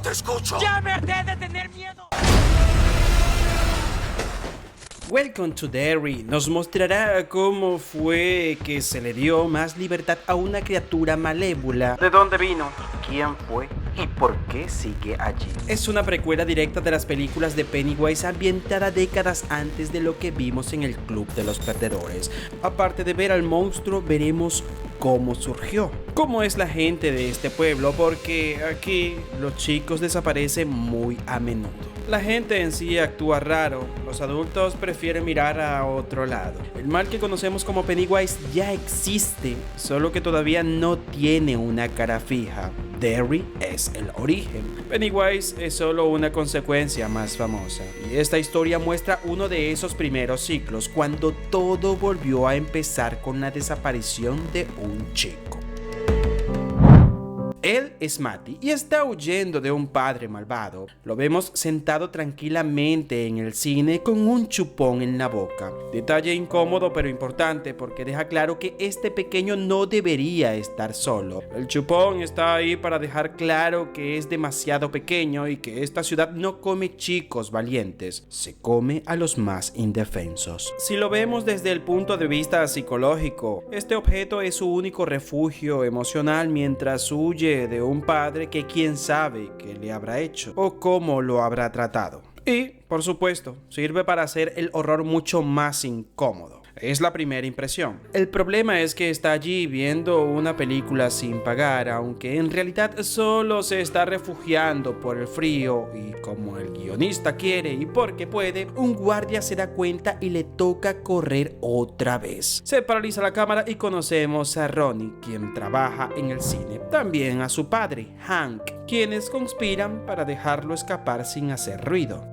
te escucho. ¡Ya me harté de tener miedo! Welcome to Derry nos mostrará cómo fue que se le dio más libertad a una criatura malévola, de dónde vino, quién fue y por qué sigue allí. Es una precuela directa de las películas de Pennywise ambientada décadas antes de lo que vimos en el Club de los Perdedores. Aparte de ver al monstruo, veremos cómo surgió, cómo es la gente de este pueblo, porque aquí los chicos desaparecen muy a menudo. La gente en sí actúa raro, los adultos prefieren mirar a otro lado. El mal que conocemos como Pennywise ya existe, solo que todavía no tiene una cara fija. Derry es el origen. Pennywise es solo una consecuencia más famosa. Y esta historia muestra uno de esos primeros ciclos, cuando todo volvió a empezar con la desaparición de un chico. Él es Matty y está huyendo de un padre malvado. Lo vemos sentado tranquilamente en el cine con un chupón en la boca. Detalle incómodo pero importante porque deja claro que este pequeño no debería estar solo. El chupón está ahí para dejar claro que es demasiado pequeño y que esta ciudad no come chicos valientes, se come a los más indefensos. Si lo vemos desde el punto de vista psicológico, este objeto es su único refugio emocional mientras huye de un padre que quién sabe qué le habrá hecho o cómo lo habrá tratado. Y, por supuesto, sirve para hacer el horror mucho más incómodo. Es la primera impresión. El problema es que está allí viendo una película sin pagar, aunque en realidad solo se está refugiando por el frío y como el guionista quiere y porque puede, un guardia se da cuenta y le toca correr otra vez. Se paraliza la cámara y conocemos a Ronnie, quien trabaja en el cine. También a su padre, Hank, quienes conspiran para dejarlo escapar sin hacer ruido.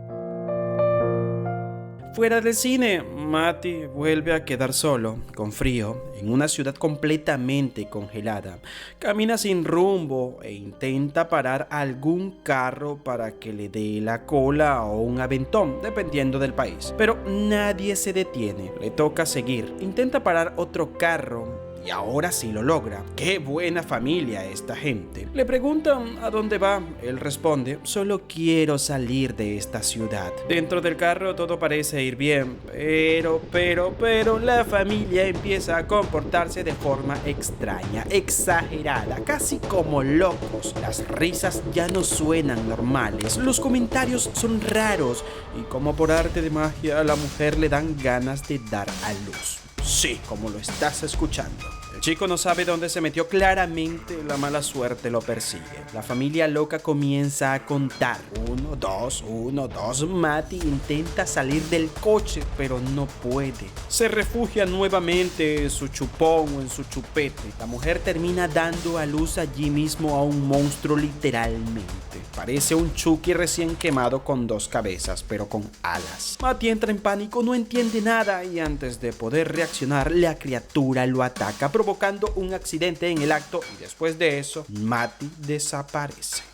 Fuera del cine, Matty vuelve a quedar solo, con frío, en una ciudad completamente congelada. Camina sin rumbo e intenta parar algún carro para que le dé la cola o un aventón, dependiendo del país. Pero nadie se detiene, le toca seguir. Intenta parar otro carro y ahora sí lo logra. ¡Qué buena familia esta gente! Le preguntan a dónde va. Él responde: solo quiero salir de esta ciudad. Dentro del carro todo parece ir bien, pero la familia empieza a comportarse de forma extraña, exagerada, casi como locos. Las risas ya no suenan normales, los comentarios son raros y como por arte de magia a la mujer le dan ganas de dar a luz. Sí, como lo estás escuchando. El chico no sabe dónde se metió, claramente la mala suerte lo persigue. La familia loca comienza a contar. 1, 2, 1, 2. Matty intenta salir del coche, pero no puede. Se refugia nuevamente en su chupón o en su chupete. La mujer termina dando a luz allí mismo a un monstruo literalmente. Parece un Chucky recién quemado con 2 cabezas, pero con alas. Matty entra en pánico, no entiende nada y antes de poder reaccionar, la criatura lo ataca, provocando un accidente en el acto y después de eso, Matty desaparece.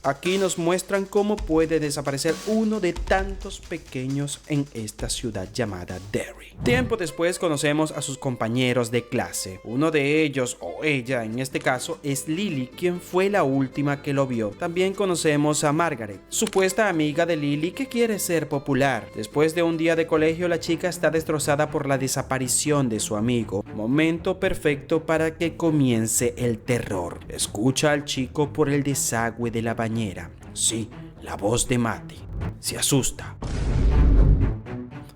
Aquí nos muestran cómo puede desaparecer uno de tantos pequeños en esta ciudad llamada Derry. Tiempo después conocemos a sus compañeros de clase. Uno de ellos, o ella en este caso, es Lily, quien fue la última que lo vio. También conocemos a Margaret, supuesta amiga de Lily que quiere ser popular. Después de un día de colegio, la chica está destrozada por la desaparición de su amigo. Momento perfecto para que comience el terror. Escucha al chico por el desagüe de la bañera. Sí, la voz de Matty. Se asusta.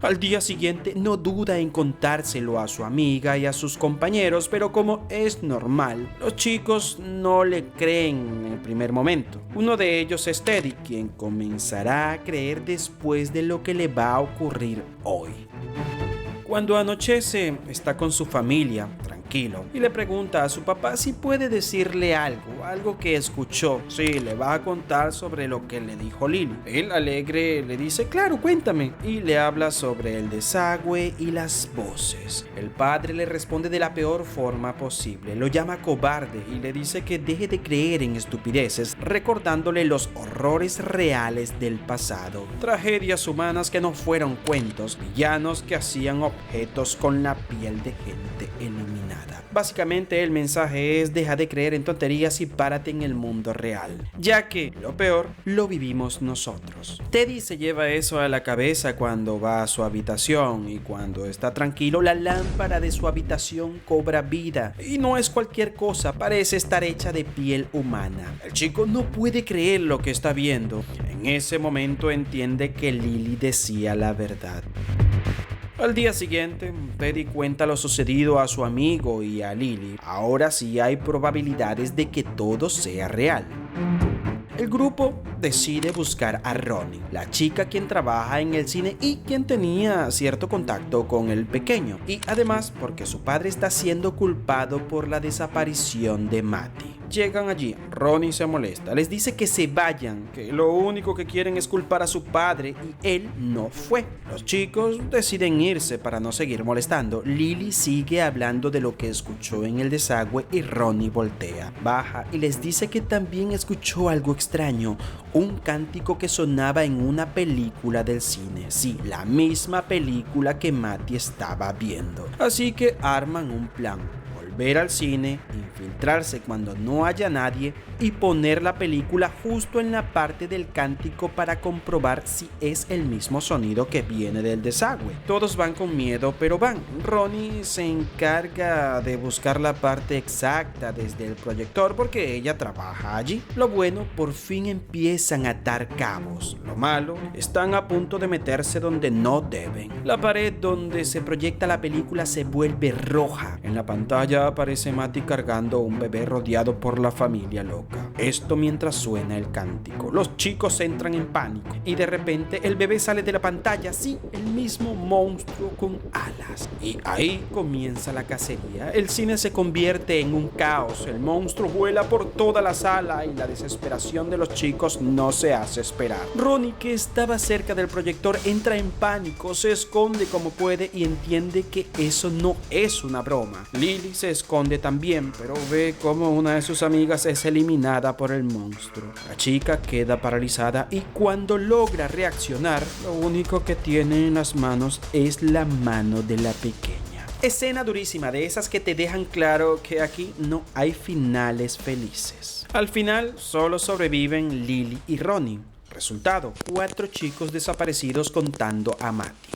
Al día siguiente no duda en contárselo a su amiga y a sus compañeros, pero como es normal, los chicos no le creen en el primer momento. Uno de ellos es Teddy, quien comenzará a creer después de lo que le va a ocurrir hoy. Cuando anochece, está con su familia, tranquilo, y le pregunta a su papá si puede decirle algo que escuchó. Sí, le va a contar sobre lo que le dijo Lily. Él, alegre, le dice: claro, cuéntame, y le habla sobre el desagüe y las voces. El padre le responde de la peor forma posible, lo llama cobarde y le dice que deje de creer en estupideces, recordándole los horrores reales del pasado, tragedias humanas que no fueron cuentos, villanos que hacían objetos con la piel de gente eliminada. Básicamente el mensaje es: deja de creer en tonterías y párate en el mundo real, ya que lo peor lo vivimos nosotros. Teddy se lleva eso a la cabeza cuando va a su habitación y cuando está tranquilo la lámpara de su habitación cobra vida y no es cualquier cosa, parece estar hecha de piel humana. El chico no puede creer lo que está viendo. En ese momento entiende que Lily decía la verdad. Al día siguiente, Teddy cuenta lo sucedido a su amigo y a Lily. Ahora sí hay probabilidades de que todo sea real. El grupo decide buscar a Ronnie, la chica quien trabaja en el cine y quien tenía cierto contacto con el pequeño. Y además porque su padre está siendo culpado por la desaparición de Matty. Llegan allí, Ronnie se molesta, les dice que se vayan, que lo único que quieren es culpar a su padre y él no fue. Los chicos deciden irse para no seguir molestando. Lily sigue hablando de lo que escuchó en el desagüe y Ronnie voltea, baja y les dice que también escuchó algo extraño, un cántico que sonaba en una película del cine, sí, la misma película que Matty estaba viendo. Así que arman un plan. Volver al cine, infiltrarse cuando no haya nadie y poner la película justo en la parte del cántico para comprobar si es el mismo sonido que viene del desagüe. Todos van con miedo, pero van. Ronnie se encarga de buscar la parte exacta desde el proyector porque ella trabaja allí. Lo bueno, por fin empiezan a atar cabos. Lo malo, están a punto de meterse donde no deben. La pared donde se proyecta la película se vuelve roja. En la pantalla aparece Matty cargando un bebé rodeado por la familia loca. Esto mientras suena el cántico. Los chicos entran en pánico y de repente el bebé sale de la pantalla, sí, el mismo monstruo con alas. Y ahí comienza la cacería. El cine se convierte en un caos. El monstruo vuela por toda la sala y la desesperación de los chicos no se hace esperar. Ronnie, que estaba cerca del proyector, entra en pánico, se esconde como puede y entiende que eso no es una broma. Lily se esconde también, pero ve como una de sus amigas es eliminada por el monstruo. La chica queda paralizada y cuando logra reaccionar, lo único que tiene en las manos es la mano de la pequeña. Escena durísima, de esas que te dejan claro que aquí no hay finales felices. Al final solo sobreviven Lily y Ronnie. Resultado, 4 chicos desaparecidos contando a Matty.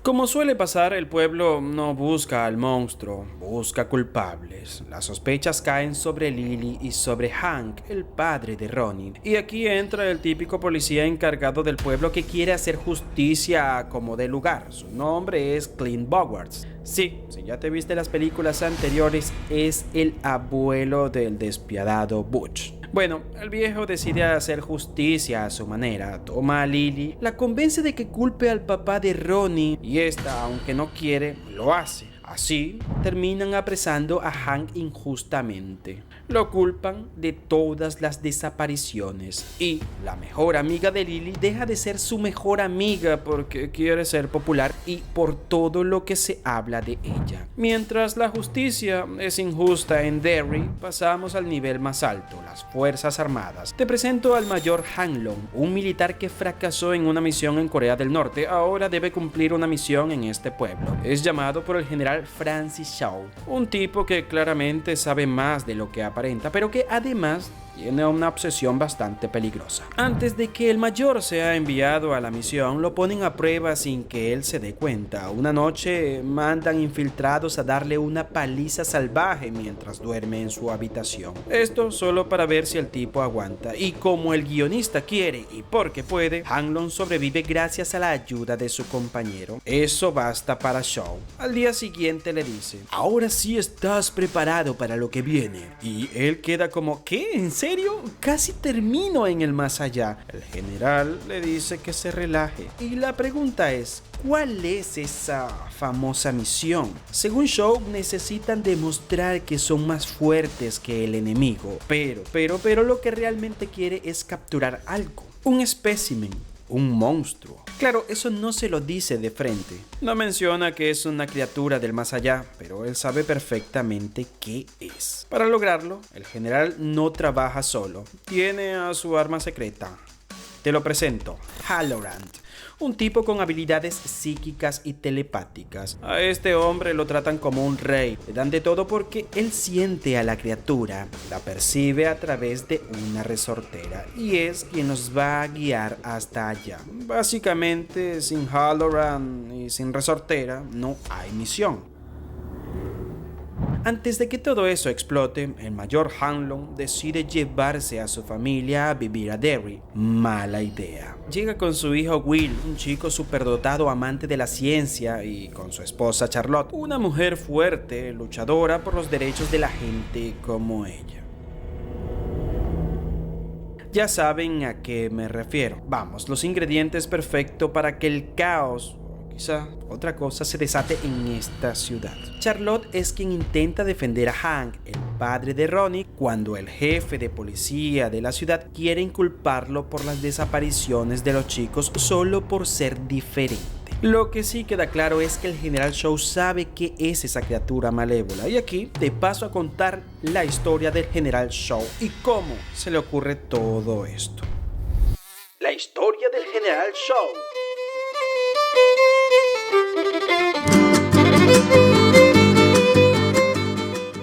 Como suele pasar, el pueblo no busca al monstruo, busca culpables. Las sospechas caen sobre Lily y sobre Hank, el padre de Ronnie. Y aquí entra el típico policía encargado del pueblo que quiere hacer justicia como de lugar. Su nombre es Clint Bogwarts. Sí, si ya te viste las películas anteriores, es el abuelo del despiadado Butch. Bueno, el viejo decide hacer justicia a su manera. Toma a Lily, la convence de que culpe al papá de Ronnie y esta, aunque no quiere, lo hace. Así, terminan apresando a Hank injustamente. Lo culpan de todas las desapariciones y la mejor amiga de Lily deja de ser su mejor amiga porque quiere ser popular y por todo lo que se habla de ella. Mientras la justicia es injusta en Derry, pasamos al nivel más alto, las Fuerzas Armadas. Te presento al mayor Hanlon, un militar que fracasó en una misión en Corea del Norte. Ahora debe cumplir una misión en este pueblo. Es llamado por el general Francis Shaw, un tipo que claramente sabe más de lo que aparenta, pero que además tiene una obsesión bastante peligrosa. Antes de que el mayor sea enviado a la misión, lo ponen a prueba sin que él se dé cuenta. Una noche mandan infiltrados a darle una paliza salvaje mientras duerme en su habitación. Esto solo para ver si el tipo aguanta. Y como el guionista quiere y porque puede, Hanlon sobrevive gracias a la ayuda de su compañero. Eso basta para Shaw. Al día siguiente le dice: "Ahora sí estás preparado para lo que viene". Y él queda como: ¿qué? ¿En serio? Casi termino en el más allá. El general le dice que se relaje. Y la pregunta es: ¿cuál es esa famosa misión? Según Shaw, necesitan demostrar que son más fuertes que el enemigo. Pero lo que realmente quiere es capturar algo. Un espécimen. Un monstruo. Claro, eso no se lo dice de frente. No menciona que es una criatura del más allá, pero él sabe perfectamente qué es. Para lograrlo, el general no trabaja solo. Tiene a su arma secreta, Te lo presento, Halloran, un tipo con habilidades psíquicas y telepáticas. A este hombre lo tratan como un rey, le dan de todo porque él siente a la criatura, la percibe a través de una resortera y es quien nos va a guiar hasta allá. Básicamente, sin Halloran y sin resortera no hay misión. Antes de que todo eso explote, el mayor Hanlon decide llevarse a su familia a vivir a Derry. Mala idea. Llega con su hijo Will, un chico superdotado amante de la ciencia, y con su esposa Charlotte, una mujer fuerte, luchadora por los derechos de la gente como ella. Ya saben a qué me refiero. Vamos, los ingredientes perfectos para que el caos, quizá otra cosa, se desate en esta ciudad. Charlotte es quien intenta defender a Hank, el padre de Ronnie, cuando el jefe de policía de la ciudad quiere inculparlo por las desapariciones de los chicos solo por ser diferente. Lo que sí queda claro es que el General Shaw sabe qué es esa criatura malévola, y aquí te paso a contar la historia del General Shaw y cómo se le ocurre todo esto. La historia del General Shaw.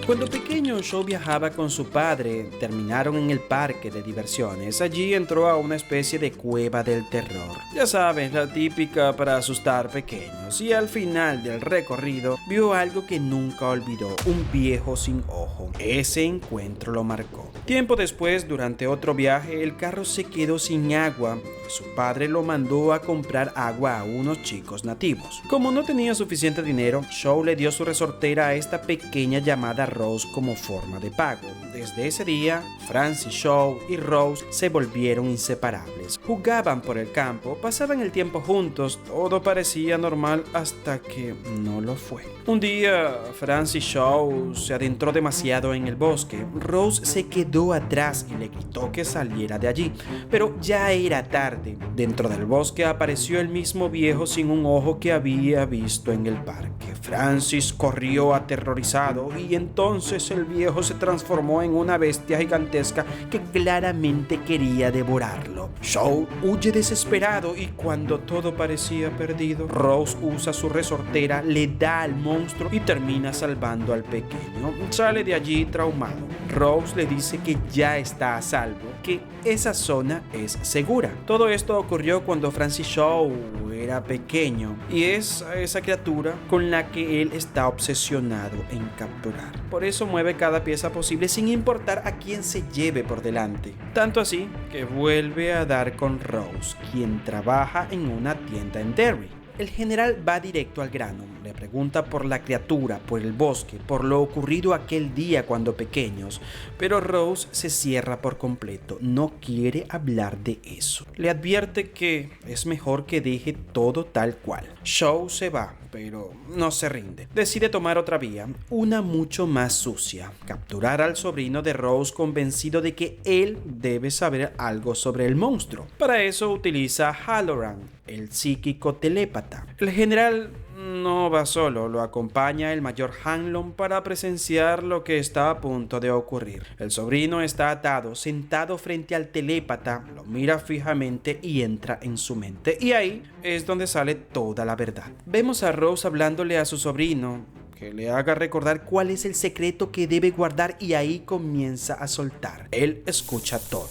Cuando pequeño, Shaw viajaba con su padre. Terminaron en el parque de diversiones. Allí entró a una especie de cueva del terror. Ya sabes, la típica para asustar pequeños. Y al final del recorrido, vio algo que nunca olvidó: un viejo sin ojo. Ese encuentro lo marcó. Tiempo después, durante otro viaje, el carro se quedó sin agua. Su padre lo mandó a comprar agua a unos chicos nativos. Como no tenía suficiente dinero, Shaw le dio su resortera a esta pequeña llamada Rose como forma de pago. Desde ese día, Francis Shaw y Rose se volvieron inseparables. Jugaban por el campo, pasaban el tiempo juntos, todo parecía normal hasta que no lo fue. Un día, Francis Shaw se adentró demasiado en el bosque. Rose se quedó atrás y le gritó que saliera de allí, pero ya era tarde. Dentro del bosque apareció el mismo viejo sin un ojo que había visto en el parque. Francis corrió aterrorizado y entonces el viejo se transformó en una bestia gigantesca que claramente quería devorarlo. Shaw huye desesperado y cuando todo parecía perdido, Rose usa su resortera, le da al monstruo y termina salvando al pequeño. Sale de allí traumado. Rose le dice que ya está a salvo, que esa zona es segura. Todo esto ocurrió cuando Francis Shaw era pequeño y es a esa criatura con la que él está obsesionado en capturar. Por eso mueve cada pieza posible sin importar a quién se lleve por delante. Tanto así que vuelve a dar con Rose, quien trabaja en una tienda en Derry. El general va directo al grano, le pregunta por la criatura, por el bosque, por lo ocurrido aquel día cuando pequeños, pero Rose se cierra por completo, no quiere hablar de eso. Le advierte que es mejor que deje todo tal cual. Shaw se va, pero no se rinde. Decide tomar otra vía, una mucho más sucia: capturar al sobrino de Rose, convencido de que él debe saber algo sobre el monstruo. Para eso utiliza Halloran, el psíquico telépata. El general no va solo, lo acompaña el mayor Hanlon para presenciar lo que está a punto de ocurrir. El sobrino está atado, sentado frente al telépata, lo mira fijamente y entra en su mente. Y ahí es donde sale toda la verdad. Vemos a Rose hablándole a su sobrino que le haga recordar cuál es el secreto que debe guardar, y ahí comienza a soltar. Él escucha todo.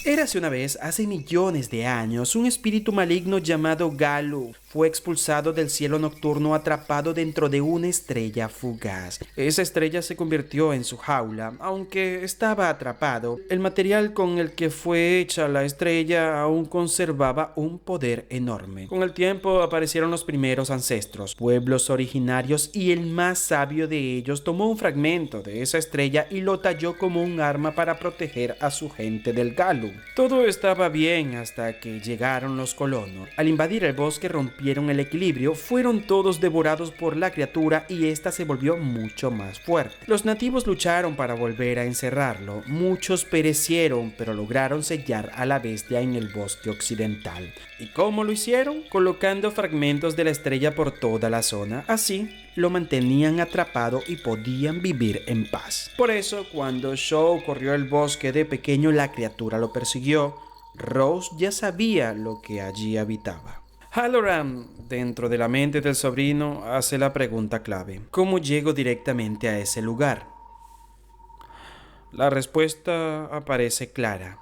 Érase una vez, hace millones de años, un espíritu maligno llamado Galu fue expulsado del cielo nocturno, atrapado dentro de una estrella fugaz. Esa estrella se convirtió en su jaula. Aunque estaba atrapado, el material con el que fue hecha la estrella aún conservaba un poder enorme. Con el tiempo aparecieron los primeros ancestros, pueblos originarios, y el más sabio de ellos tomó un fragmento de esa estrella y lo talló como un arma para proteger a su gente del Galu. Todo estaba bien hasta que llegaron los colonos. Al invadir el bosque, rompieron rompieron el equilibrio, fueron todos devorados por la criatura y esta se volvió mucho más fuerte. Los nativos lucharon para volver a encerrarlo. Muchos perecieron, pero lograron sellar a la bestia en el bosque occidental. ¿Y cómo lo hicieron? Colocando fragmentos de la estrella por toda la zona. Así lo mantenían atrapado y podían vivir en paz. Por eso, cuando Shaw corrió el bosque de pequeño, la criatura lo persiguió. Rose ya sabía lo que allí habitaba. Halloran, dentro de la mente del sobrino, hace la pregunta clave: ¿cómo llego directamente a ese lugar? La respuesta aparece clara: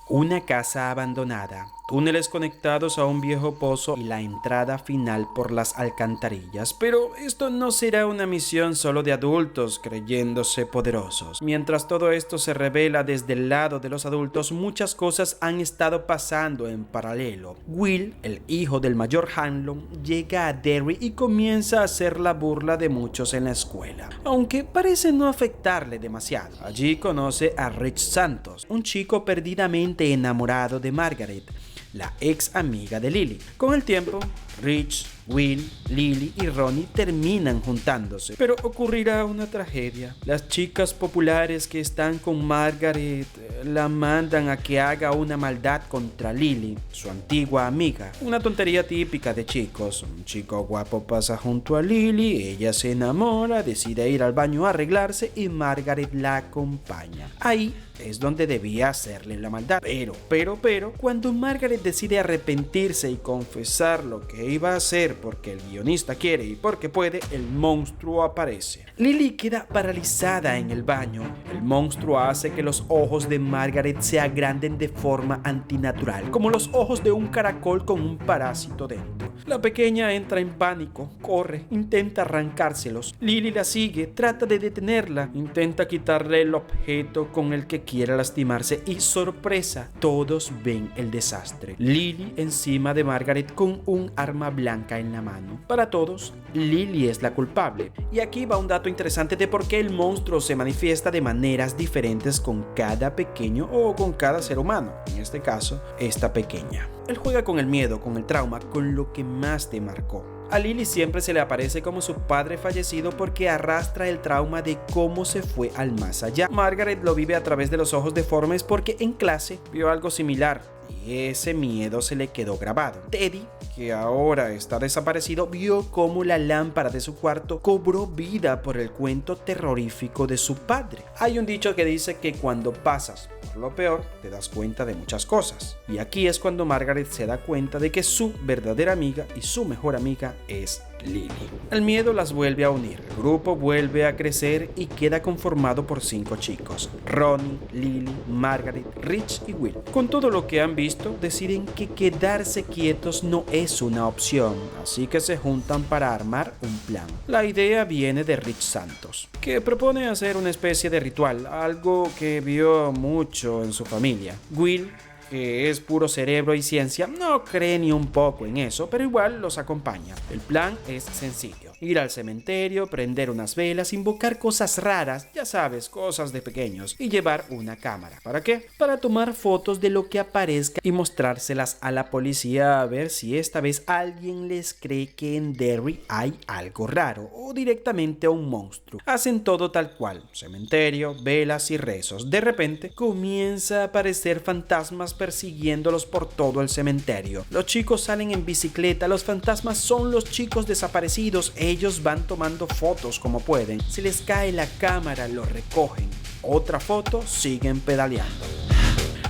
una casa abandonada, túneles conectados a un viejo pozo y la entrada final por las alcantarillas. Pero esto no será una misión solo de adultos creyéndose poderosos. Mientras todo esto se revela desde el lado de los adultos, muchas cosas han estado pasando en paralelo. Will, el hijo del mayor Hanlon, llega a Derry y comienza a hacer la burla de muchos en la escuela, aunque parece no afectarle demasiado. Allí conoce a Rich Santos, un chico perdidamente enamorado de Margaret, la ex amiga de Lily. Con el tiempo, Rich, Will, Lily y Ronnie terminan juntándose, pero ocurrirá una tragedia. Las chicas populares que están con Margaret la mandan a que haga una maldad contra Lily, su antigua amiga. Una tontería típica de chicos. Un chico guapo pasa junto a Lily, ella se enamora, decide ir al baño a arreglarse y Margaret la acompaña. Ahí es donde debía hacerle la maldad. Pero, cuando Margaret decide arrepentirse y confesar lo que iba a hacer porque el guionista quiere y porque puede, el monstruo aparece. Lily queda paralizada en el baño. El monstruo hace que los ojos de Margaret se agranden de forma antinatural, como los ojos de un caracol con un parásito dentro. La pequeña entra en pánico, corre, intenta arrancárselos. Lily la sigue, trata de detenerla, intenta quitarle el objeto con el que quiere lastimarse y, sorpresa, todos ven el desastre. Lily encima de Margaret con un arma blanca en la mano. Para todos, Lily es la culpable. Y aquí va un dato interesante de por qué el monstruo se manifiesta de maneras diferentes con cada pequeño o con cada ser humano. En este caso, esta pequeña. Él juega con el miedo, con el trauma, con lo que más te marcó. A Lily siempre se le aparece como su padre fallecido porque arrastra el trauma de cómo se fue al más allá. Margaret lo vive a través de los ojos deformes porque en clase vio algo similar y ese miedo se le quedó grabado. Teddy, que ahora está desaparecido, vio cómo la lámpara de su cuarto cobró vida por el cuento terrorífico de su padre. Hay un dicho que dice que cuando pasas por lo peor, te das cuenta de muchas cosas. Y aquí es cuando Margaret se da cuenta de que su verdadera amiga y su mejor amiga es Lily. El miedo las vuelve a unir. El grupo vuelve a crecer y queda conformado por 5 chicos: Ronnie, Lily, Margaret, Rich y Will. Con todo lo que han visto, deciden que quedarse quietos no es una opción, así que se juntan para armar un plan. La idea viene de Rich Santos, que propone hacer una especie de ritual, algo que vio mucho en su familia. Will, que es puro cerebro y ciencia, no cree ni un poco en eso, pero igual los acompaña. El plan es sencillo: ir al cementerio, prender unas velas, invocar cosas raras, ya sabes, cosas de pequeños, y llevar una cámara. ¿Para qué? Para tomar fotos de lo que aparezca y mostrárselas a la policía a ver si esta vez alguien les cree que en Derry hay algo raro o directamente un monstruo. Hacen todo tal cual: cementerio, velas y rezos. De repente comienza a aparecer fantasmas persiguiéndolos por todo el cementerio. Los chicos salen en bicicleta, los fantasmas son los chicos desaparecidos, ellos van tomando fotos como pueden, se les cae la cámara, lo recogen, otra foto, siguen pedaleando.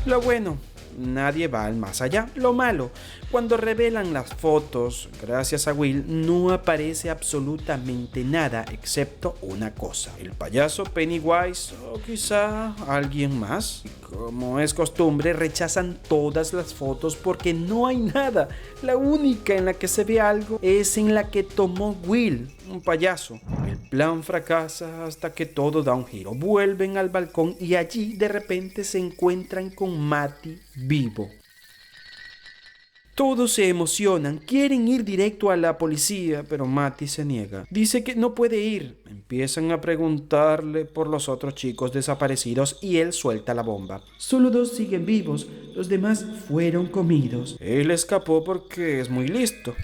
Lo bueno, nadie va al más allá. Lo malo, cuando revelan las fotos, gracias a Will, no aparece absolutamente nada excepto una cosa: el payaso Pennywise o quizá alguien más. Como es costumbre, rechazan todas las fotos porque no hay nada. La única en la que se ve algo es en la que tomó Will, un payaso. El plan fracasa hasta que todo da un giro. Vuelven al balcón y allí de repente se encuentran con Matty vivo. Todos se emocionan, quieren ir directo a la policía, pero Matty se niega. Dice que no puede ir. Empiezan a preguntarle por los otros chicos desaparecidos y él suelta la bomba. Solo 2 siguen vivos, los demás fueron comidos. Él escapó porque es muy listo.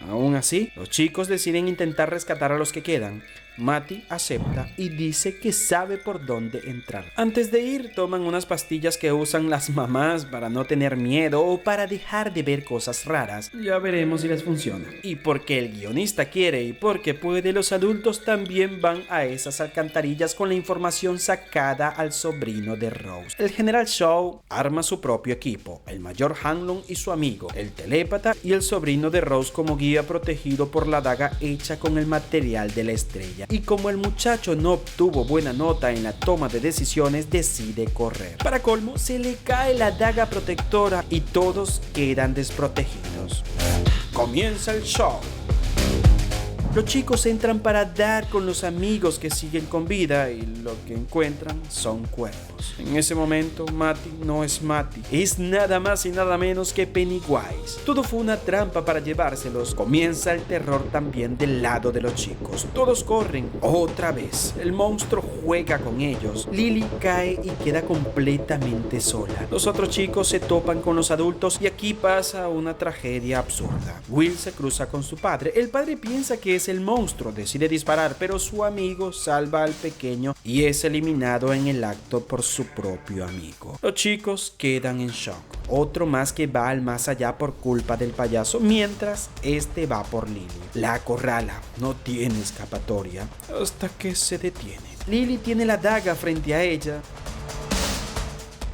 Aún así, los chicos deciden intentar rescatar a los que quedan. Matty acepta y dice que sabe por dónde entrar. Antes de ir, toman unas pastillas que usan las mamás para no tener miedo o para dejar de ver cosas raras. Ya veremos si les funciona. Y porque el guionista quiere y porque puede, los adultos también van a esas alcantarillas con la información sacada al sobrino de Rose. El general Shaw arma su propio equipo, el mayor Hanlon y su amigo, el telépata y el sobrino de Rose como guía protegido por la daga hecha con el material de la estrella. Y como el muchacho no obtuvo buena nota en la toma de decisiones, decide correr. Para colmo, se le cae la daga protectora y todos quedan desprotegidos. Comienza el show. Los chicos entran para dar con los amigos que siguen con vida y lo que encuentran son cuerpos. En ese momento, Matty no es Matty, es nada más y nada menos que Pennywise. Todo fue una trampa para llevárselos. Comienza el terror también del lado de los chicos. Todos corren otra vez. El monstruo juega con ellos. Lily cae y queda completamente sola. Los otros chicos se topan con los adultos y aquí pasa una tragedia absurda. Will se cruza con su padre. El padre piensa que es el monstruo, decide disparar, pero su amigo salva al pequeño y es eliminado en el acto por su propio amigo. Los chicos quedan en shock. Otro más que va al más allá por culpa del payaso, mientras este va por Lily. La acorrala, no tiene escapatoria, hasta que se detiene. Lily tiene la daga frente a ella.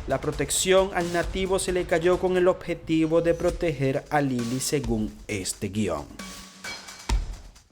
La protección al nativo se le cayó con el objetivo de proteger a Lily según este guión.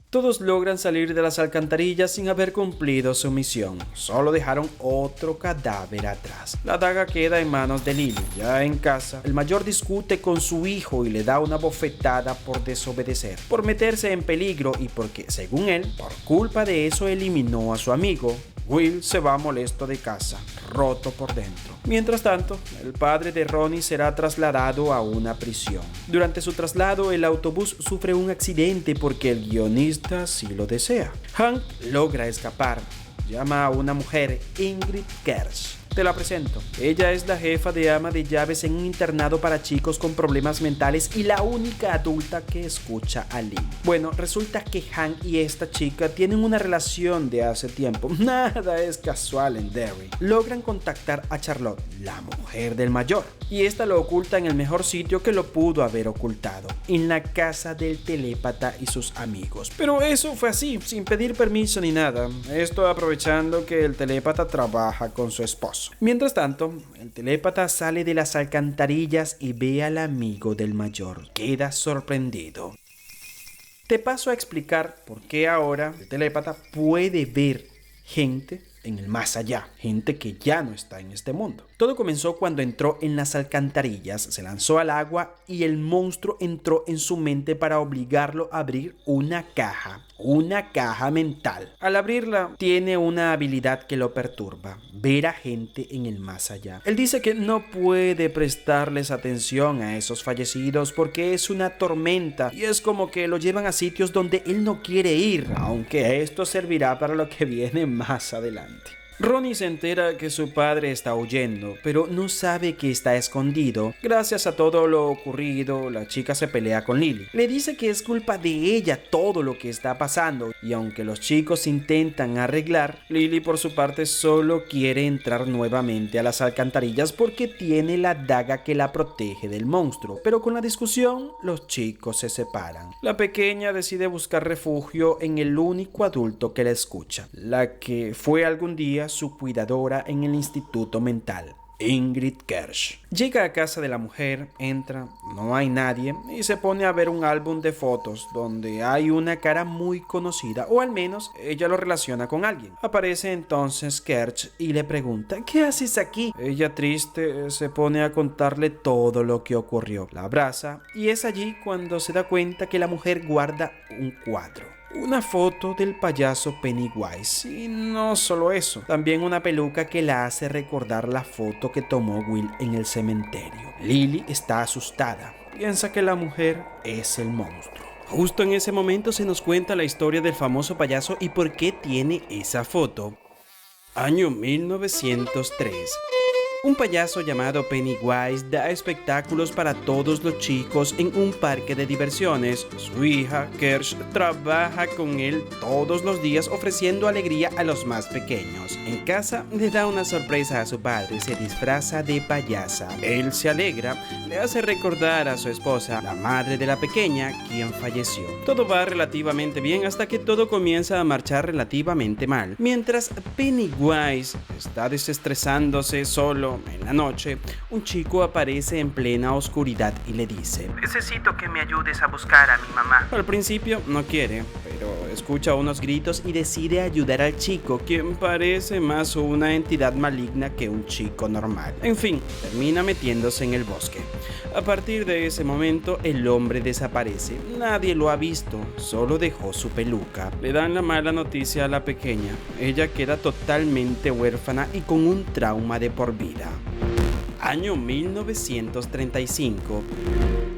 Todos logran salir de las alcantarillas sin haber cumplido su misión. Solo dejaron otro cadáver atrás. La daga queda en manos de Lily. Ya en casa, el mayor discute con su hijo y le da una bofetada por desobedecer, por meterse en peligro y porque, según él, por culpa de eso eliminó a su amigo. Will se va molesto de casa, roto por dentro. Mientras tanto, el padre de Ronnie será trasladado a una prisión. Durante su traslado, el autobús sufre un accidente porque el guionista sí lo desea. Hank logra escapar. Llama a una mujer, Ingrid Kersh. Te la presento. Ella es la jefa de ama de llaves en un internado para chicos con problemas mentales y la única adulta que escucha a Lily. Bueno, resulta que Hank y esta chica tienen una relación de hace tiempo. Nada es casual en Derry. Logran contactar a Charlotte, la mujer del mayor, y esta lo oculta en el mejor sitio que lo pudo haber ocultado, en la casa del telépata y sus amigos. Pero eso fue así, sin pedir permiso ni nada. Esto aprovechando que el telépata trabaja con su esposo. Mientras tanto, el telépata sale de las alcantarillas y ve al amigo del mayor. Queda sorprendido. Te paso a explicar por qué ahora el telépata puede ver gente en el más allá, gente que ya no está en este mundo. Todo comenzó cuando entró en las alcantarillas, se lanzó al agua y el monstruo entró en su mente para obligarlo a abrir una caja mental. Al abrirla, tiene una habilidad que lo perturba, ver a gente en el más allá. Él dice que no puede prestarles atención a esos fallecidos porque es una tormenta y es como que lo llevan a sitios donde él no quiere ir, aunque esto servirá para lo que viene más adelante. Ronnie se entera que su padre está huyendo, pero no sabe que está escondido. Gracias a todo lo ocurrido, la chica se pelea con Lily. Le dice que es culpa de ella todo lo que está pasando, y aunque los chicos intentan arreglar, Lily por su parte solo quiere entrar nuevamente a las alcantarillas porque tiene la daga que la protege del monstruo. Pero con la discusión, los chicos se separan. La pequeña decide buscar refugio en el único adulto que la escucha, la que fue algún día su cuidadora en el instituto mental, Ingrid Kersh. Llega a casa de la mujer, entra, no hay nadie y se pone a ver un álbum de fotos donde hay una cara muy conocida, o al menos ella lo relaciona con alguien. Aparece entonces Kersh y le pregunta: ¿qué haces aquí? Ella, triste, se pone a contarle todo lo que ocurrió. La abraza y es allí cuando se da cuenta que la mujer guarda un cuadro. una foto del payaso Pennywise. Y no solo eso, también una peluca que la hace recordar la foto que tomó Will en el cementerio. Lily está asustada, piensa que la mujer es el monstruo. Justo en ese momento se nos cuenta la historia del famoso payaso y por qué tiene esa foto. Año 1903. Un payaso llamado Pennywise da espectáculos para todos los chicos en un parque de diversiones. Su hija, Kersh, trabaja con él todos los días ofreciendo alegría a los más pequeños. En casa le da una sorpresa a su padre, se disfraza de payasa. Él se alegra, le hace recordar a su esposa, la madre de la pequeña, quien falleció. Todo va relativamente bien hasta que todo comienza a marchar relativamente mal. Mientras Pennywise está desestresándose solo en la noche, un chico aparece en plena oscuridad y le dice: Necesito que me ayudes a buscar a mi mamá. Al principio no quiere, pero escucha unos gritos y decide ayudar al chico, quien parece más una entidad maligna que un chico normal. En fin, termina metiéndose en el bosque. A partir de ese momento, el hombre desaparece. Nadie lo ha visto, solo dejó su peluca. Le dan la mala noticia a la pequeña. Ella queda totalmente huérfana y con un trauma de por vida. Año 1935.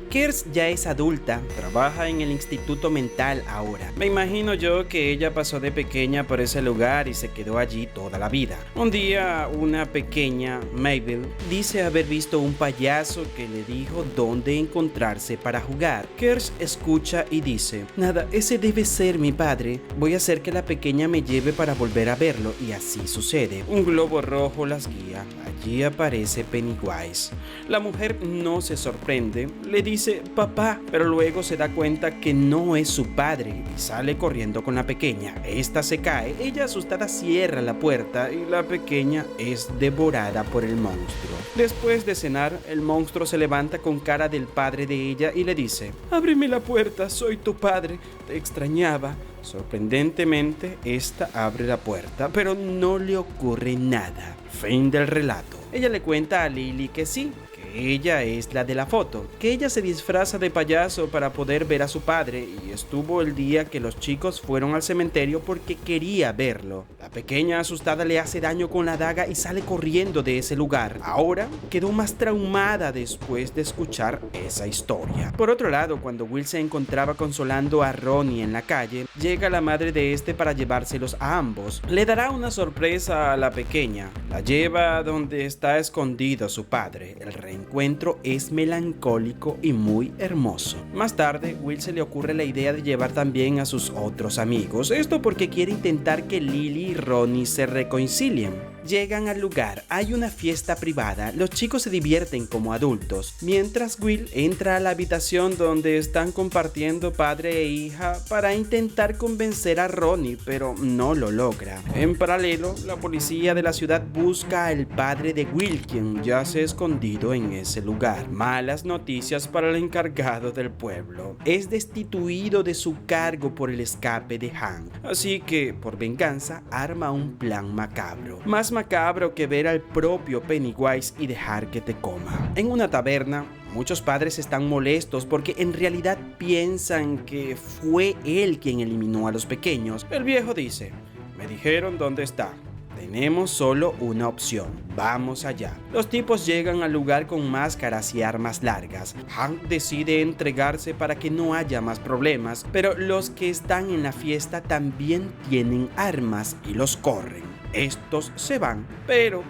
Kersh ya es adulta, trabaja en el instituto mental ahora. Me imagino yo que ella pasó de pequeña por ese lugar y se quedó allí toda la vida. Un día una pequeña, Mabel, dice haber visto un payaso que le dijo dónde encontrarse para jugar. Kersh escucha y dice: nada, ese debe ser mi padre. Voy a hacer que la pequeña me lleve para volver a verlo, y así sucede. Un globo rojo las guía. Allí aparece Pennywise. La mujer no se sorprende, le dice papá, pero luego se da cuenta que no es su padre y sale corriendo con la pequeña. Esta se cae, ella asustada cierra la puerta y la pequeña es devorada por el monstruo. Después de cenar, el monstruo se levanta con cara del padre de ella y le dice: ábreme la puerta, soy tu padre, te extrañaba. Sorprendentemente, esta abre la puerta, pero no le ocurre nada. Fin del relato. Ella le cuenta a Lily que sí, ella es la de la foto, que ella se disfraza de payaso para poder ver a su padre y estuvo el día que los chicos fueron al cementerio porque quería verlo. La pequeña asustada le hace daño con la daga y sale corriendo de ese lugar. Ahora quedó más traumada después de escuchar esa historia. Por otro lado, cuando Will se encontraba consolando a Ronnie en la calle, llega la madre de este para llevárselos a ambos. Le dará una sorpresa a la pequeña, la lleva a donde está escondido su padre. El encuentro es melancólico y muy hermoso. Más tarde, Will se le ocurre la idea de llevar también a sus otros amigos. Esto porque quiere intentar que Lily y Ronnie se reconcilien. Llegan al lugar, hay una fiesta privada, los chicos se divierten como adultos, mientras Will entra a la habitación donde están compartiendo padre e hija para intentar convencer a Ronnie, pero no lo logra. En paralelo, la policía de la ciudad busca al padre de Will, quien ya se ha escondido en ese lugar. Malas noticias para el encargado del pueblo. Es destituido de su cargo por el escape de Hank, así que, por venganza, arma un plan macabro. Más macabro que ver al propio Pennywise y dejar que te coma. En una taberna, muchos padres están molestos porque en realidad piensan que fue él quien eliminó a los pequeños. El viejo dice: me dijeron dónde está. Tenemos solo una opción, vamos allá. Los tipos llegan al lugar con máscaras y armas largas. Hank decide entregarse para que no haya más problemas, pero los que están en la fiesta también tienen armas y los corren. Estos se van, pero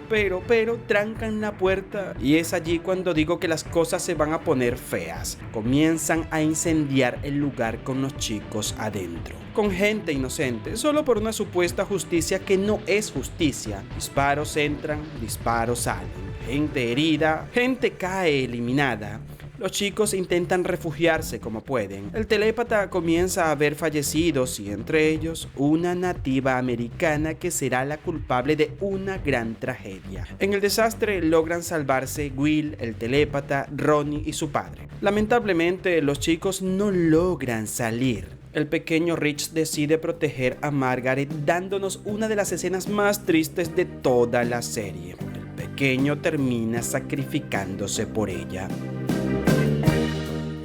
trancan la puerta y es allí cuando digo que las cosas se van a poner feas. Comienzan a incendiar el lugar con los chicos adentro, con gente inocente, solo por una supuesta justicia que no es justicia. Disparos entran, disparos salen, gente herida, gente cae eliminada. Los chicos intentan refugiarse como pueden. El telépata comienza a ver fallecidos y entre ellos una nativa americana que será la culpable de una gran tragedia. En el desastre logran salvarse Will, el telépata, Ronnie y su padre. Lamentablemente los chicos no logran salir. El pequeño Rich decide proteger a Margaret dándonos una de las escenas más tristes de toda la serie. El pequeño termina sacrificándose por ella.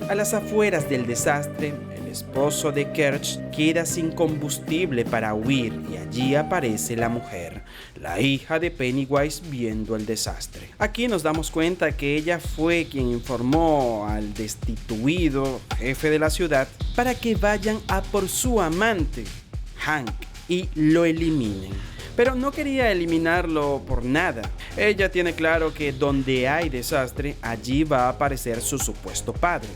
A las afueras del desastre, el esposo de Kerch, queda sin combustible para huir y allí aparece la mujer, la hija de Pennywise, viendo el desastre. Aquí nos damos cuenta que ella fue quien informó al destituido jefe de la ciudad para que vayan a por su amante, Hank, y lo eliminen. Pero no quería eliminarlo por nada. Ella tiene claro que donde hay desastre, allí va a aparecer su supuesto padre,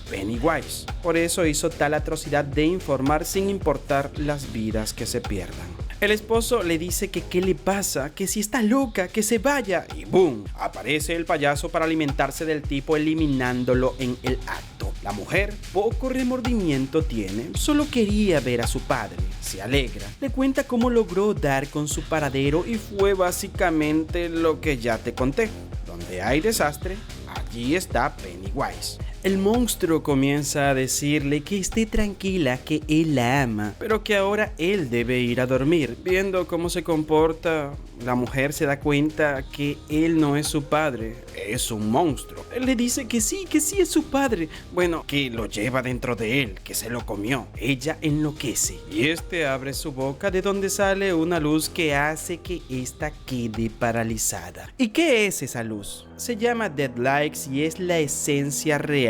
Pennywise. Por eso hizo tal atrocidad de informar sin importar las vidas que se pierdan. El esposo le dice que qué le pasa, que si está loca, que se vaya. Y ¡boom! Aparece el payaso para alimentarse del tipo, eliminándolo en el acto. La mujer poco remordimiento tiene, solo quería ver a su padre. Se alegra, le cuenta cómo logró dar con su paradero y fue básicamente lo que ya te conté. Donde hay desastre, allí está Pennywise. El monstruo comienza a decirle que esté tranquila, que él la ama, pero que ahora él debe ir a dormir. Viendo cómo se comporta, la mujer se da cuenta que él no es su padre, es un monstruo. Él le dice que sí es su padre. Bueno, que lo lleva dentro de él, que se lo comió. Ella enloquece y este abre su boca, de donde sale una luz que hace que ésta quede paralizada. ¿Y qué es esa luz? Se llama Deadlights y es la esencia real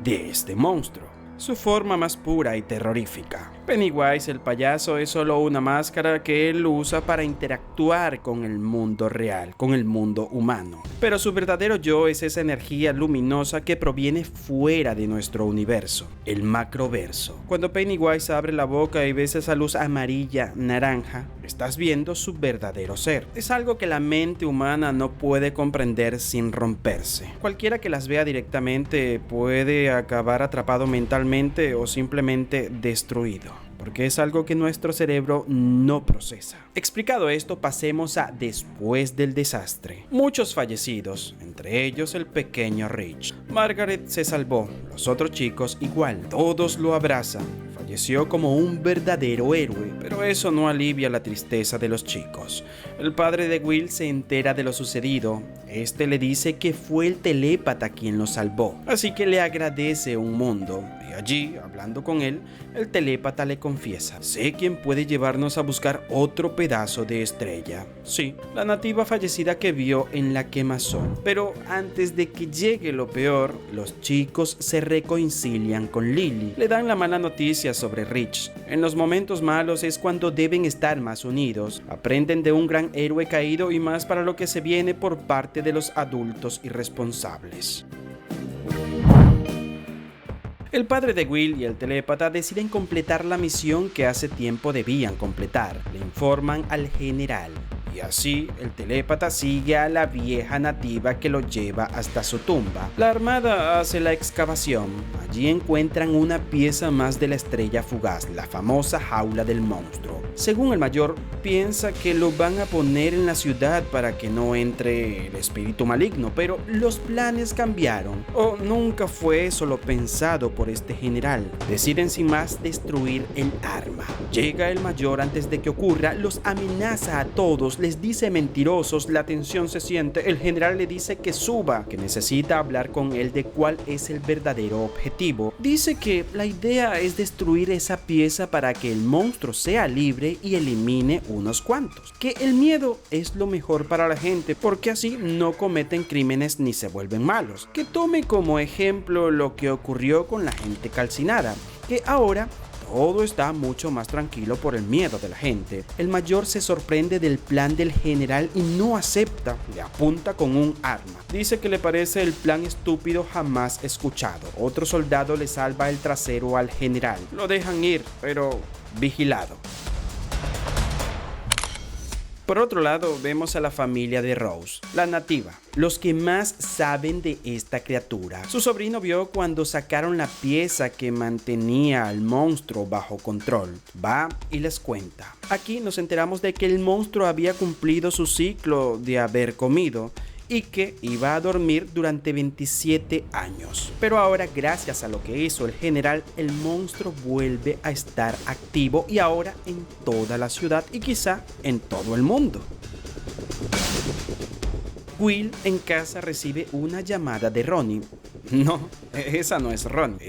de este monstruo, su forma más pura y terrorífica. Pennywise, el payaso, es solo una máscara que él usa para interactuar con el mundo real, con el mundo humano. Pero su verdadero yo es esa energía luminosa que proviene fuera de nuestro universo, el macroverso. Cuando Pennywise abre la boca y ves esa luz amarilla, naranja, estás viendo su verdadero ser. Es algo que la mente humana no puede comprender sin romperse. Cualquiera que las vea directamente puede acabar atrapado mentalmente o simplemente destruido, porque es algo que nuestro cerebro no procesa. Explicado esto, pasemos a después del desastre. Muchos fallecidos, entre ellos el pequeño Rich. Margaret se salvó, los otros chicos igual, todos lo abrazan. Falleció como un verdadero héroe, pero eso no alivia la tristeza de los chicos. El padre de Will se entera de lo sucedido. Este le dice que fue el telépata quien lo salvó, así que le agradece un mundo. Y allí, hablando con él, el telépata le confiesa: sé quién puede llevarnos a buscar otro pedazo de estrella. Sí, la nativa fallecida que vio en la quemazón. Pero antes de que llegue lo peor, los chicos se reconcilian con Lily. Le dan la mala noticia sobre Rich. En los momentos malos es cuando deben estar más unidos. Aprenden de un gran héroe caído y más para lo que se viene por parte de los adultos irresponsables. El padre de Will y el telépata deciden completar la misión que hace tiempo debían completar. Le informan al general. Y así, el telépata sigue a la vieja nativa que lo lleva hasta su tumba. La armada hace la excavación. Allí encuentran una pieza más de la estrella fugaz, la famosa jaula del monstruo. Según el mayor, piensa que lo van a poner en la ciudad para que no entre el espíritu maligno, pero los planes cambiaron. O nunca fue eso lo pensado por este general. Deciden sin más destruir el arma. Llega el mayor antes de que ocurra, los amenaza a todos, les dice mentirosos, la tensión se siente. El general le dice que suba, que necesita hablar con él de cuál es el verdadero objetivo. Dice que la idea es destruir esa pieza para que el monstruo sea libre y elimine unos cuantos, que el miedo es lo mejor para la gente porque así no cometen crímenes ni se vuelven malos. Que tome como ejemplo lo que ocurrió con la gente calcinada, que ahora todo está mucho más tranquilo por el miedo de la gente. El mayor se sorprende del plan del general y no acepta, le apunta con un arma. Dice que le parece el plan estúpido jamás escuchado. Otro soldado le salva el trasero al general. Lo dejan ir, pero vigilado. Por otro lado, vemos a la familia de Rose, la nativa, los que más saben de esta criatura. Su sobrino vio cuando sacaron la pieza que mantenía al monstruo bajo control. Va y les cuenta. Aquí nos enteramos de que el monstruo había cumplido su ciclo de haber comido y que iba a dormir durante 27 años. Pero ahora, gracias a lo que hizo el general, el monstruo vuelve a estar activo y ahora en toda la ciudad y quizá en todo el mundo. Will en casa recibe una llamada de Ronnie. No, esa no es Ron.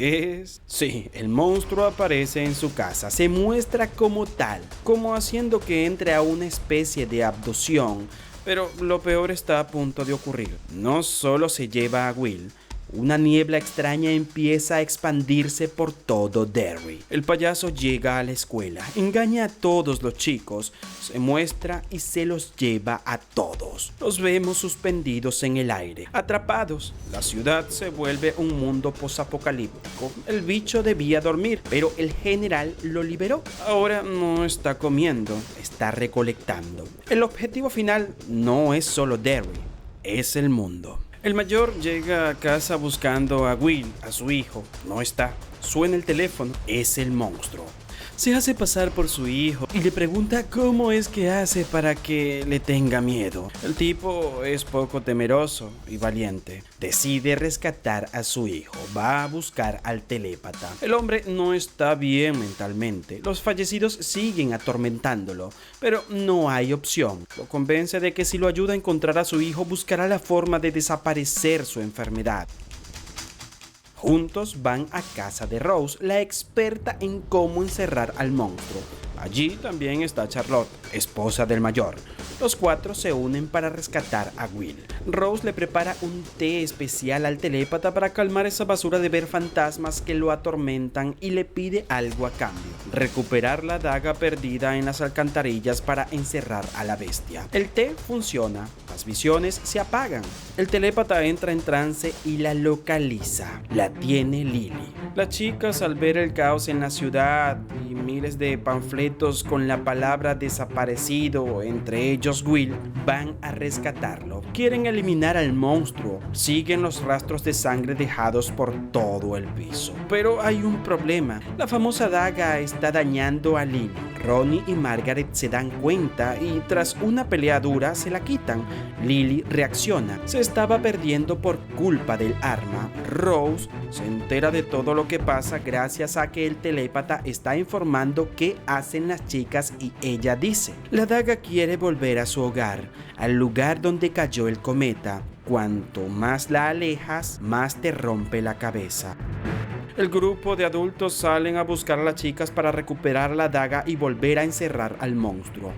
Sí, el monstruo aparece en su casa. Se muestra como tal, como haciendo que entre a una especie de abducción. Pero lo peor está a punto de ocurrir. No solo se lleva a Will. Una niebla extraña empieza a expandirse por todo Derry. El payaso llega a la escuela, engaña a todos los chicos, se muestra y se los lleva a todos. Los vemos suspendidos en el aire, atrapados. La ciudad se vuelve un mundo posapocalíptico. El bicho debía dormir, pero el general lo liberó. Ahora no está comiendo, está recolectando. El objetivo final no es solo Derry, es el mundo. El mayor llega a casa buscando a Will, a su hijo. No está. Suena el teléfono. Es el monstruo. Se hace pasar por su hijo y le pregunta cómo es que hace para que le tenga miedo. El tipo es poco temeroso y valiente. Decide rescatar a su hijo. Va a buscar al telépata. El hombre no está bien mentalmente. Los fallecidos siguen atormentándolo, pero no hay opción. Lo convence de que si lo ayuda a encontrar a su hijo, buscará la forma de desaparecer su enfermedad. Juntos van a casa de Rose, la experta en cómo encerrar al monstruo. Allí también está Charlotte, esposa del mayor. Los cuatro se unen para rescatar a Will. Rose le prepara un té especial al telépata para calmar esa basura de ver fantasmas que lo atormentan y le pide algo a cambio: recuperar la daga perdida en las alcantarillas para encerrar a la bestia. El té funciona, las visiones se apagan. El telépata entra en trance y la localiza. La tiene Lily. Las chicas, al ver el caos en la ciudad y miles de panfletos con la palabra desaparecido, entre ellos Will, van a rescatarlo. Quieren eliminar al monstruo. Siguen los rastros de sangre dejados por todo el piso. Pero hay un problema. La famosa daga está dañando a Lily. Ronnie y Margaret se dan cuenta y tras una pelea dura se la quitan. Lily reacciona. Se estaba perdiendo por culpa del arma. Rose se entera de todo lo que pasa gracias a que el telépata está informando qué hacen las chicas y ella dice: la daga quiere volver a su hogar, al lugar donde cayó el cometa. Cuanto más la alejas, más te rompe la cabeza. El grupo de adultos salen a buscar a las chicas para recuperar la daga y volver a encerrar al monstruo.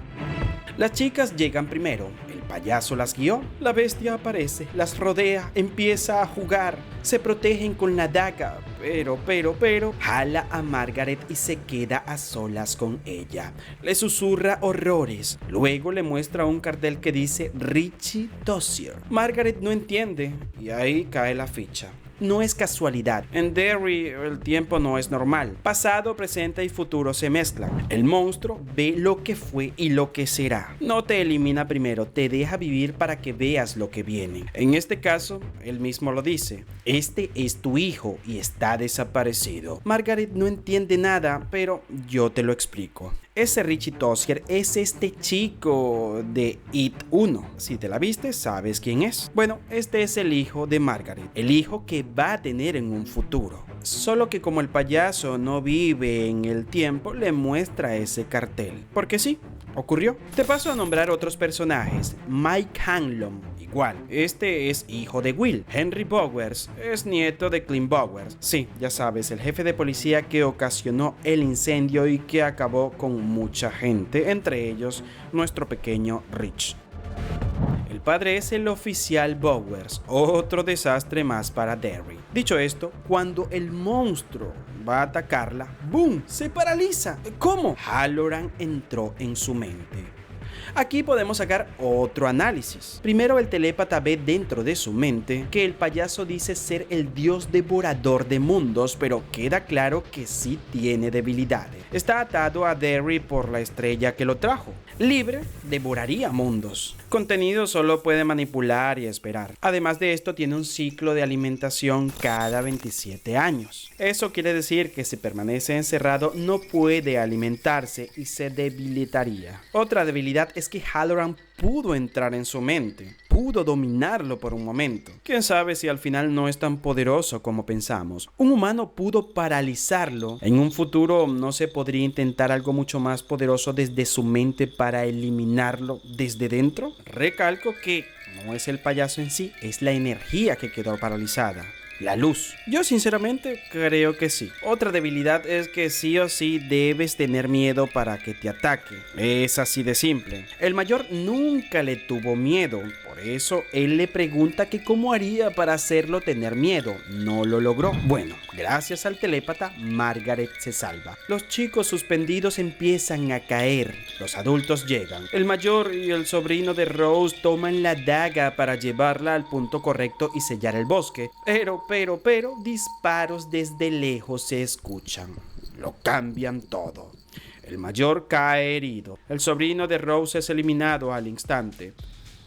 Las chicas llegan primero. El payaso las guió. La bestia aparece, las rodea, empieza a jugar. Se protegen con la daga, pero jala a Margaret y se queda a solas con ella. Le susurra horrores. Luego le muestra un cartel que dice Richie Dozier. Margaret no entiende y ahí cae la ficha. No es casualidad. En Derry el tiempo no es normal. Pasado, presente y futuro se mezclan. El monstruo ve lo que fue y lo que será. No te elimina primero, te deja vivir para que veas lo que viene. En este caso, él mismo lo dice: este es tu hijo y está desaparecido. Margaret no entiende nada, pero yo te lo explico. Ese Richie Dozier es este chico de It 1. Si te la viste, sabes quién es. Bueno, este es el hijo de Margaret, el hijo que va a tener en un futuro. Solo que como el payaso no vive en el tiempo, le muestra ese cartel. Porque sí, ocurrió. Te paso a nombrar otros personajes. Mike Hanlon, igual. Este es hijo de Will. Henry Bowers es nieto de Clint Bowers. Sí, ya sabes, el jefe de policía que ocasionó el incendio y que acabó con mucha gente, entre ellos nuestro pequeño Rich. El padre es el oficial Bowers, otro desastre más para Derry. Dicho esto, cuando el monstruo va a atacarla, ¡boom!, se paraliza. ¿Cómo? Halloran entró en su mente. Aquí podemos sacar otro análisis. Primero, el telépata ve dentro de su mente que el payaso dice ser el dios devorador de mundos, pero queda claro que sí tiene debilidades. Está atado a Derry por la estrella que lo trajo. Libre, devoraría mundos. Contenido solo puede manipular y esperar. Además de esto, tiene un ciclo de alimentación cada 27 años. Eso quiere decir que si permanece encerrado no puede alimentarse y se debilitaría. Otra debilidad es que Halloran pudo entrar en su mente, pudo dominarlo por un momento. Quién sabe si al final no es tan poderoso como pensamos. Un humano pudo paralizarlo. En un futuro no se podría intentar algo mucho más poderoso desde su mente para eliminarlo desde dentro. Recalco que no es el payaso en sí, es la energía que quedó paralizada. La luz. Yo sinceramente creo que sí. Otra debilidad es que sí o sí debes tener miedo para que te ataque. Es así de simple. El mayor nunca le tuvo miedo. Por eso él le pregunta que cómo haría para hacerlo tener miedo. No lo logró. Bueno, gracias al telépata, Margaret se salva. Los chicos suspendidos empiezan a caer. Los adultos llegan. El mayor y el sobrino de Rose toman la daga para llevarla al punto correcto y sellar el bosque. Pero, disparos desde lejos se escuchan. Lo cambian todo. El mayor cae herido. El sobrino de Rose es eliminado al instante.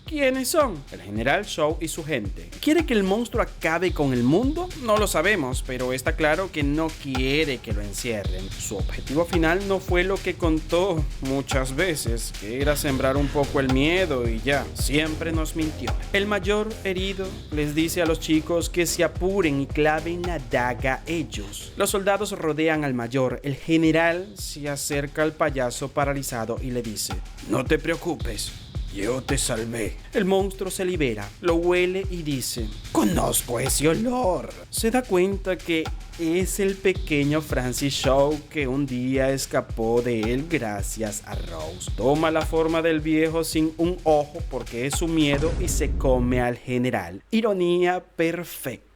¿Quiénes son? El general Shaw y su gente. ¿Quiere que el monstruo acabe con el mundo? No lo sabemos, pero está claro que no quiere que lo encierren. Su objetivo final no fue lo que contó muchas veces, que era sembrar un poco el miedo y ya, siempre nos mintió. El mayor, herido, les dice a los chicos que se apuren y claven la daga ellos. Los soldados rodean al mayor. El general se acerca al payaso paralizado y le dice: "No te preocupes. Yo te salvé". El monstruo se libera, lo huele y dice: "Conozco ese olor". Se da cuenta que es el pequeño Francis Shaw que un día escapó de él gracias a Rose. Toma la forma del viejo sin un ojo porque es su miedo y se come al general. Ironía perfecta.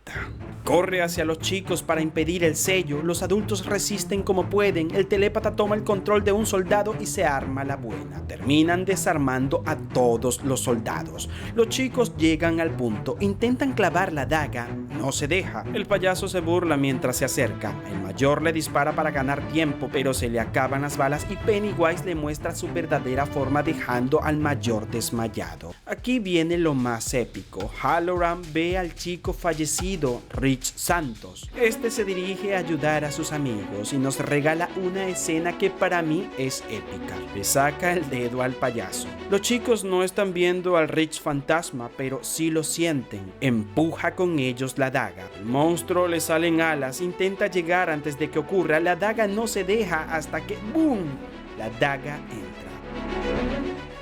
Corre hacia los chicos para impedir el sello. Los adultos resisten como pueden. El telépata toma el control de un soldado y se arma la buena. Terminan desarmando a todos los soldados. Los chicos llegan al punto. Intentan clavar la daga. No se deja. El payaso se burla mientras se acerca. El mayor le dispara para ganar tiempo, pero se le acaban las balas y Pennywise le muestra su verdadera forma, dejando al mayor desmayado. Aquí viene lo más épico. Halloran ve al chico fallecido, Rich Santos. Este se dirige a ayudar a sus amigos y nos regala una escena que para mí es épica. Le saca el dedo al payaso. Los chicos no están viendo al Rich fantasma, pero sí lo sienten. Empuja con ellos la daga. El monstruo le salen alas, intenta llegar antes de que ocurra. La daga no se deja hasta que ¡boom! La daga entra.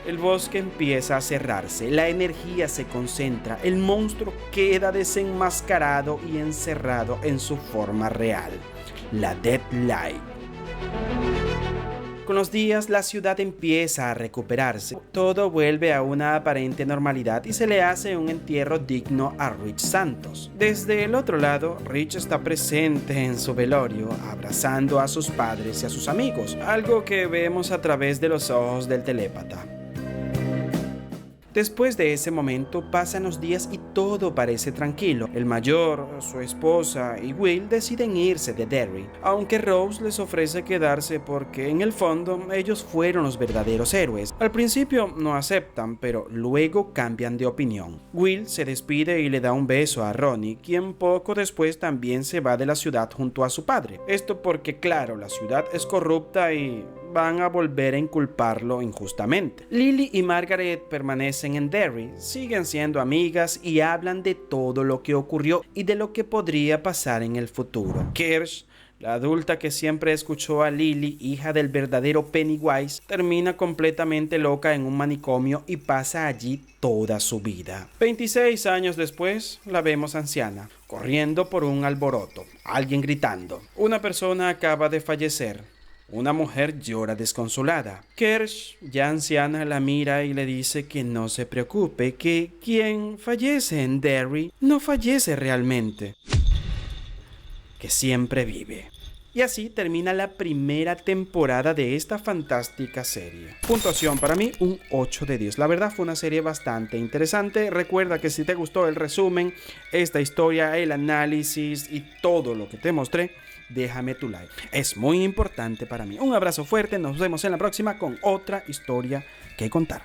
El bosque empieza a cerrarse, la energía se concentra, el monstruo queda desenmascarado y encerrado en su forma real, la Deadlight. Con los días, la ciudad empieza a recuperarse. Todo vuelve a una aparente normalidad y se le hace un entierro digno a Rich Santos. Desde el otro lado, Rich está presente en su velorio, abrazando a sus padres y a sus amigos, algo que vemos a través de los ojos del telépata. Después de ese momento pasan los días y todo parece tranquilo. El mayor, su esposa y Will deciden irse de Derry, aunque Rose les ofrece quedarse porque en el fondo ellos fueron los verdaderos héroes. Al principio no aceptan, pero luego cambian de opinión. Will se despide y le da un beso a Ronnie, quien poco después también se va de la ciudad junto a su padre. Esto porque claro, la ciudad es corrupta y van a volver a inculparlo injustamente. Lily y Margaret permanecen en Derry, siguen siendo amigas y hablan de todo lo que ocurrió y de lo que podría pasar en el futuro. Kersh, la adulta que siempre escuchó a Lily, hija del verdadero Pennywise, termina completamente loca en un manicomio y pasa allí toda su vida. 26 años después, la vemos anciana, corriendo por un alboroto, alguien gritando. Una persona acaba de fallecer. Una mujer llora desconsolada. Kersh, ya anciana, la mira y le dice que no se preocupe, que quien fallece en Derry no fallece realmente, que siempre vive. Y así termina la primera temporada de esta fantástica serie. Puntuación para mí, un 8 de 10. La verdad fue una serie bastante interesante. Recuerda que si te gustó el resumen, esta historia, el análisis y todo lo que te mostré, déjame tu like. Es muy importante para mí. Un abrazo fuerte, nos vemos en la próxima con otra historia que contar.